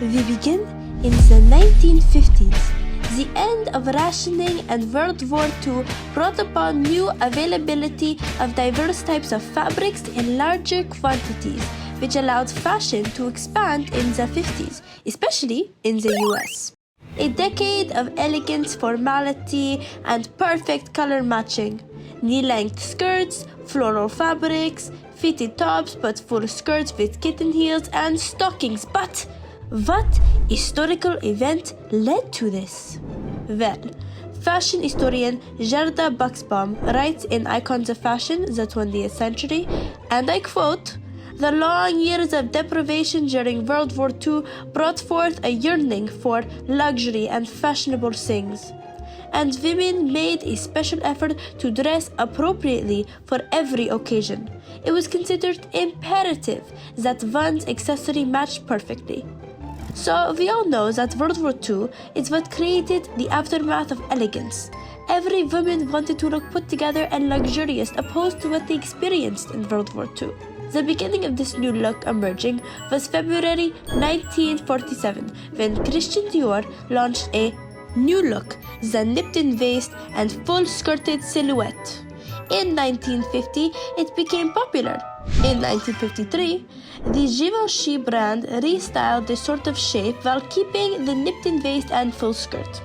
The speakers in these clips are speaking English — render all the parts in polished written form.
We begin in the 1950s. The end of rationing and World War II brought upon new availability of diverse types of fabrics in larger quantities, which allowed fashion to expand in the 50s, especially in the US. A decade of elegance, formality, and perfect color matching. Knee-length skirts, floral fabrics, fitted tops but full skirts with kitten heels, and stockings. But what historical event led to this? Well, fashion historian Gerda Buxbaum writes in Icons of Fashion, the 20th Century, and I quote, "The long years of deprivation during World War II brought forth a yearning for luxury and fashionable things, and women made a special effort to dress appropriately for every occasion. It was considered imperative that one's accessory matched perfectly." So we all know that World War II is what created the aftermath of elegance. Every woman wanted to look put together and luxurious, opposed to what they experienced in World War II. The beginning of this new look emerging was February 1947, when Christian Dior launched a new look, the nipped-in waist and full-skirted silhouette. In 1950, it became popular. In 1953, the Givenchy brand restyled this sort of shape while keeping the nipped-in waist and full skirt.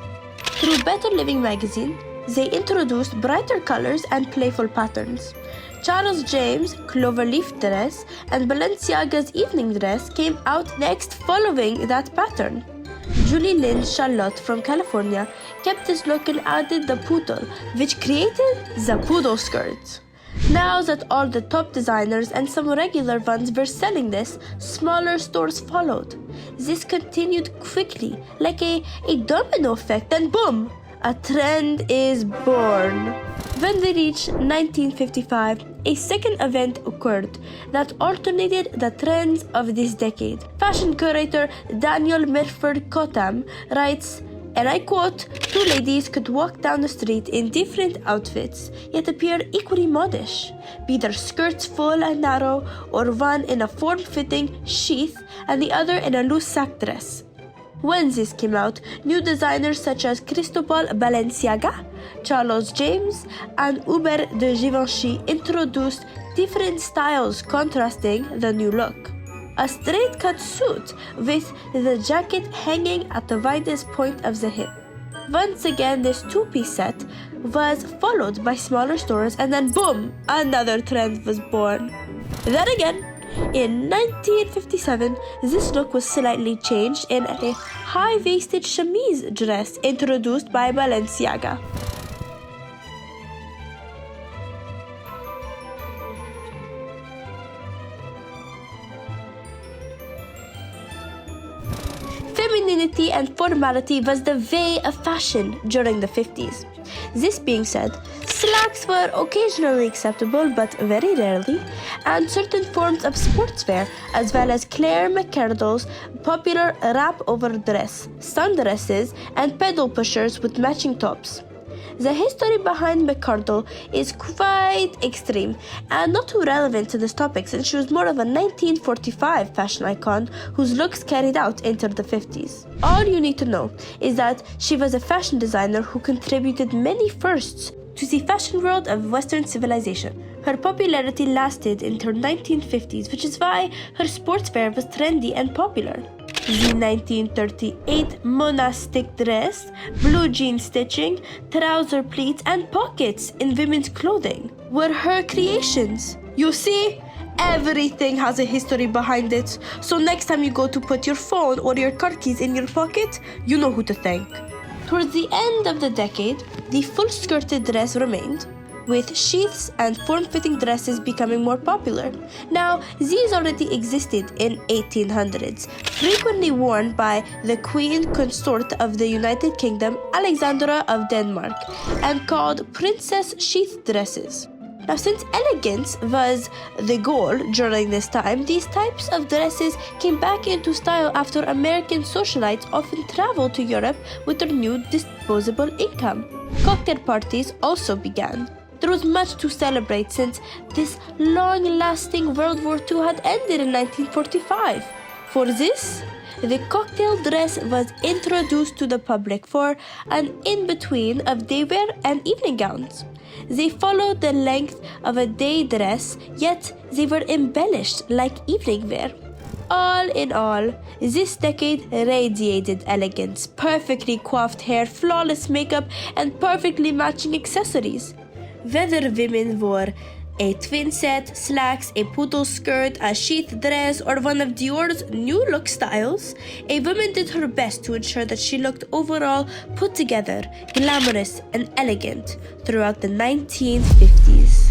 Through Better Living magazine, they introduced brighter colors and playful patterns. Charles James' cloverleaf dress and Balenciaga's evening dress came out next following that pattern. LYNNE CHARLOT from California kept this look and added the poodle, which created the poodle skirt. Now that all the top designers and some regular ones were selling this, smaller stores followed. This continued quickly, like a domino effect, and boom! A trend is born. When we reached 1955, a second event occurred that alternated the trends of this decade. Fashion curator Daniel Milford Cotham writes, and I quote, "Two ladies could walk down the street in different outfits, yet appear equally modish, be their skirts full and narrow, or one in a form-fitting sheath and the other in a loose sack dress." When this came out, new designers such as Cristobal Balenciaga, Charles James, and Hubert de Givenchy introduced different styles contrasting the new look. A straight-cut suit with the jacket hanging at the widest point of the hip. Once again, this two-piece set was followed by smaller stores, and then boom, another trend was born. Then again, in 1957, this look was slightly changed in a high-waisted chemise dress introduced by Balenciaga. Femininity and formality was the way of fashion during the 50s. This being said, slacks were occasionally acceptable but very rarely, and certain forms of sportswear, as well as Claire McCardell's popular wrap-over dress, sundresses, and pedal pushers with matching tops. The history behind McCardell is quite extreme and not too relevant to this topic, since she was more of a 1945 fashion icon whose looks carried out into the 50s. All you need to know is that she was a fashion designer who contributed many firsts to the fashion world of Western civilization. Her popularity lasted until 1950s, which is why her sportswear was trendy and popular. The 1938 monastic dress, blue jean stitching, trouser pleats, and pockets in women's clothing were her creations. You see, everything has a history behind it. So next time you go to put your phone or your car keys in your pocket, you know who to thank. Towards the end of the decade, the full-skirted dress remained, with sheaths and form-fitting dresses becoming more popular. Now, these already existed in 1800s, frequently worn by the Queen Consort of the United Kingdom, Alexandra of Denmark, and called princess sheath dresses. Now, since elegance was the goal during this time, these types of dresses came back into style after American socialites often traveled to Europe with their new disposable income. Cocktail parties also began. There was much to celebrate since this long-lasting World War II had ended in 1945. For this, the cocktail dress was introduced to the public for an in-between of daywear and evening gowns. They followed the length of a day dress, yet they were embellished like evening wear. All in all, this decade radiated elegance, perfectly coiffed hair, flawless makeup, and perfectly matching accessories. Whether women wore a twin set, slacks, a poodle skirt, a sheath dress, or one of Dior's new look styles, a woman did her best to ensure that she looked overall put together, glamorous, and elegant throughout the 1950s.